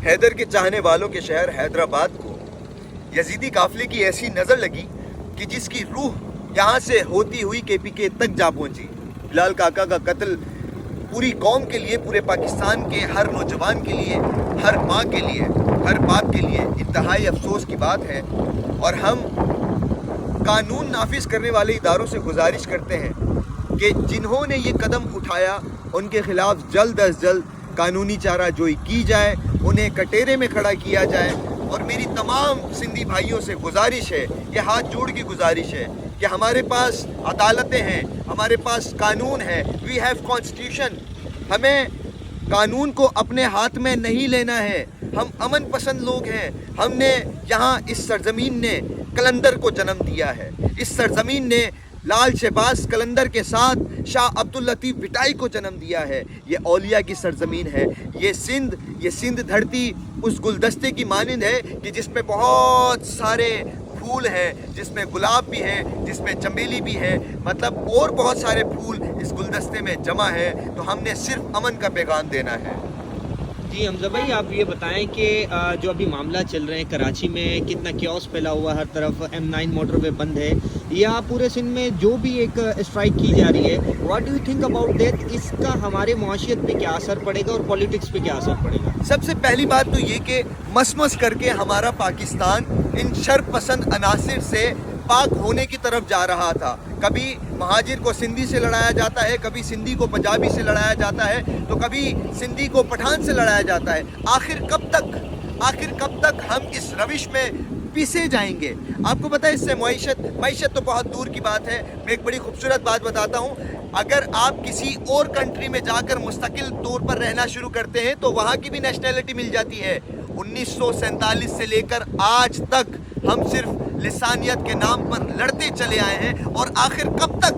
حیدر کے چاہنے والوں کے شہر حیدرآباد کو یزیدی قافلے کی ایسی نظر لگی کہ جس کی روح یہاں سے ہوتی ہوئی KPK تک جا پہنچی۔ بلال کاکا کا قتل پوری قوم کے لیے، پورے پاکستان کے ہر نوجوان کے لیے، ہر ماں کے لیے، ہر باپ کے لیے انتہائی افسوس کی بات ہے، اور ہم قانون نافذ کرنے والے اداروں سے گزارش کرتے ہیں کہ جنہوں نے یہ قدم اٹھایا ان کے خلاف جلد از جلد قانونی چارہ جوئی کی جائے، انہیں کٹہرے میں کھڑا کیا جائے۔ اور میری تمام سندھی بھائیوں سے گزارش ہے، یہ ہاتھ جوڑ کی گزارش ہے کہ ہمارے پاس عدالتیں ہیں، ہمارے پاس قانون ہے، وی ہیو کانسٹیٹیوشن۔ ہمیں قانون کو اپنے ہاتھ میں نہیں لینا ہے، ہم امن پسند لوگ ہیں۔ ہم نے یہاں اس سرزمین نے قلندر کو جنم دیا ہے، اس سرزمین نے لال شہباز قلندر کے ساتھ شاہ عبداللطیف بھٹائی کو جنم دیا ہے۔ یہ اولیاء کی سرزمین ہے، یہ سندھ دھرتی اس گلدستے کی مانند ہے کہ جس میں بہت سارے پھول ہیں، جس میں گلاب بھی ہیں، جس میں چمیلی بھی ہے، مطلب اور بہت سارے پھول اس گلدستے میں جمع ہے۔ تو ہم نے صرف امن کا پیغام دینا ہے۔ جی حمزہ بھائی، آپ یہ بتائیں کہ جو ابھی معاملہ چل رہے ہیں کراچی میں، کتنا کیوس پھیلا ہوا، ہر طرف M9 موٹر وے بند ہے، یا پورے سندھ میں جو بھی ایک اسٹرائک کی جا رہی ہے، what do you think about that? اس کا ہمارے معاشیت پہ کیا اثر پڑے گا اور پولیٹکس پہ کیا اثر پڑے گا؟ سب سے پہلی بات تو یہ کہ مسمس کر کے ہمارا پاکستان ان شر پسند عناصر سے پاک ہونے کی طرف جا رہا تھا۔ کبھی مہاجر کو سندھی سے لڑایا جاتا ہے، کبھی سندھی کو پنجابی سے لڑایا جاتا ہے، تو کبھی سندھی کو پٹھان سے لڑایا جاتا ہے۔ آخر کب تک ہم اس روش میں پیسے جائیں گے؟ آپ کو پتہ ہے اس سے معیشت تو بہت دور کی بات ہے۔ میں ایک بڑی خوبصورت بات بتاتا ہوں، اگر آپ کسی اور کنٹری میں جا کر مستقل طور پر رہنا شروع کرتے ہیں تو وہاں کی بھی نیشنلٹی مل جاتی ہے۔ 1947 سے لے کر آج تک ہم صرف لسانیت کے نام پر لڑتے چلے آئے ہیں، اور آخر کب تک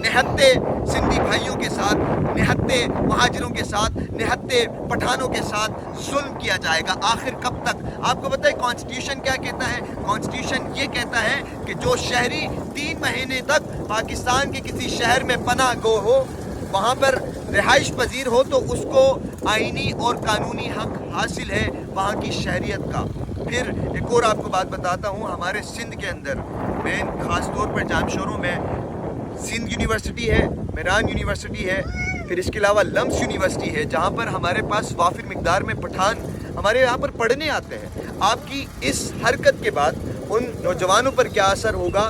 نہتے سندھی بھائیوں کے ساتھ، نہتے مہاجروں کے ساتھ، نہتے پٹھانوں کے ساتھ ظلم کیا جائے گا؟ آخر کب تک؟ آپ کو پتہ ہے کانسٹیٹیوشن کیا کہتا ہے؟ کانسٹیٹیوشن یہ کہتا ہے کہ جو شہری 3 مہینے تک پاکستان کے کسی شہر میں پناہ گو ہو، وہاں پر رہائش پذیر ہو، تو اس کو آئینی اور قانونی حق حاصل ہے وہاں کی شہریت کا۔ پھر ایک اور آپ کو بات بتاتا ہوں، ہمارے سندھ کے اندر، میں خاص طور پر جامشوروں میں سندھ یونیورسٹی ہے، میران یونیورسٹی ہے، پھر اس کے علاوہ لمس یونیورسٹی ہے، جہاں پر ہمارے پاس وافر مقدار میں پٹھان ہمارے یہاں پر پڑھنے آتے ہیں۔ آپ کی اس حرکت کے بعد ان نوجوانوں پر کیا اثر ہوگا؟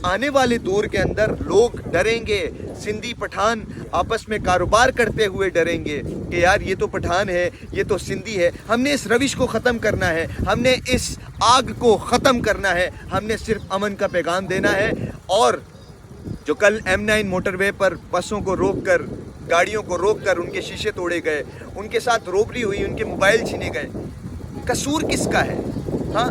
آنے والے دور کے اندر لوگ ڈریں گے، سندھی پٹھان آپس میں کاروبار کرتے ہوئے ڈریں گے کہ یار یہ تو پٹھان ہے، یہ تو سندھی ہے۔ ہم نے اس روش کو ختم کرنا ہے، ہم نے اس آگ کو ختم کرنا ہے، ہم نے صرف امن کا پیغام دینا ہے۔ اور جو کل M9 موٹر وے پر بسوں کو روک کر، گاڑیوں کو روک کر ان کے شیشے توڑے گئے، ان کے ساتھ روبری ہوئی، ان کے موبائل چھینے گئے، قصور کس کا ہے؟ ہاں،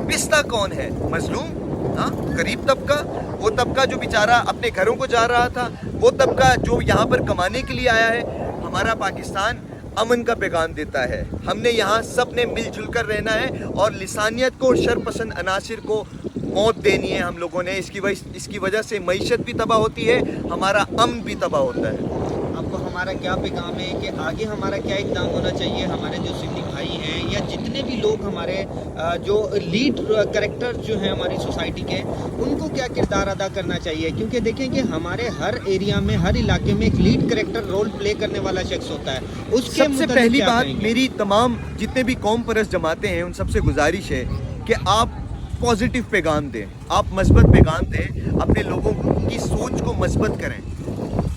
پستہ کون ہے؟ مظلوم؟ ہاں، غریب طبقہ، وہ طبقہ جو بیچارہ اپنے گھروں کو جا رہا تھا، وہ طبقہ جو یہاں پر کمانے کے لیے آیا ہے۔ ہمارا پاکستان امن کا پیغام دیتا ہے، ہم نے یہاں سب نے مل جل کر رہنا ہے، اور لسانیت کو، شر پسند عناصر کو موت دینی ہے ہم لوگوں نے۔ اس کی وجہ سے معیشت بھی تباہ ہوتی ہے، ہمارا امن بھی تباہ ہوتا ہے۔ آپ کو ہمارا کیا پیغام ہے کہ آگے ہمارا کیا اقدام ہونا چاہیے؟ ہمارے جو سندھی بھائی ہیں یا جتنے بھی لوگ ہمارے جو لیڈ کریکٹر جو ہیں ہماری سوسائٹی کے، ان کو کیا کردار ادا کرنا چاہیے؟ کیونکہ دیکھیں کہ ہمارے ہر ایریا میں، ہر علاقے میں ایک لیڈ کریکٹر رول پلے کرنے والا شخص ہوتا ہے۔ اس کے سب سے پہلی بات میری تمام جتنے بھی قوم پرست جماعتیں ہیں ان سب سے گزارش ہے کہ آپ پازیٹیو پیغام دیں، آپ مثبت پیغام دیں، اپنے لوگوں کی سوچ کو مثبت کریں۔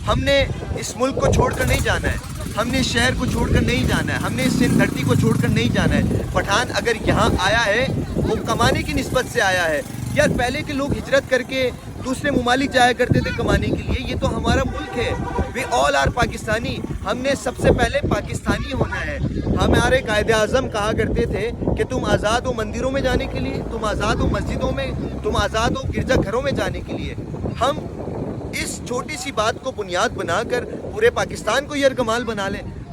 ہم نے اس ملک کو چھوڑ کر نہیں جانا ہے، ہم نے شہر کو چھوڑ کر نہیں جانا ہے، ہم نے اس سندھ دھرتی کو چھوڑ کر نہیں جانا ہے۔ پٹھان اگر یہاں آیا ہے وہ کمانے کی نسبت سے آیا ہے۔ یار پہلے کے لوگ ہجرت کر کے دوسرے ممالک جایا کرتے تھے کمانے کے لیے، یہ تو ہمارا ملک ہے، وی آل آر پاکستانی۔ ہم نے سب سے پہلے پاکستانی ہونا ہے۔ ہمارے قائد اعظم کہا کرتے تھے کہ تم آزاد ہو مندروں میں جانے کے لیے، تم آزاد ہو مسجدوں میں، تم آزاد ہو گرجا گھروں میں جانے کے لیے۔ ہم اس چھوٹی سی بات کو بنیاد بنا کر پورے پاکستان کو یرغمال بنا لیں۔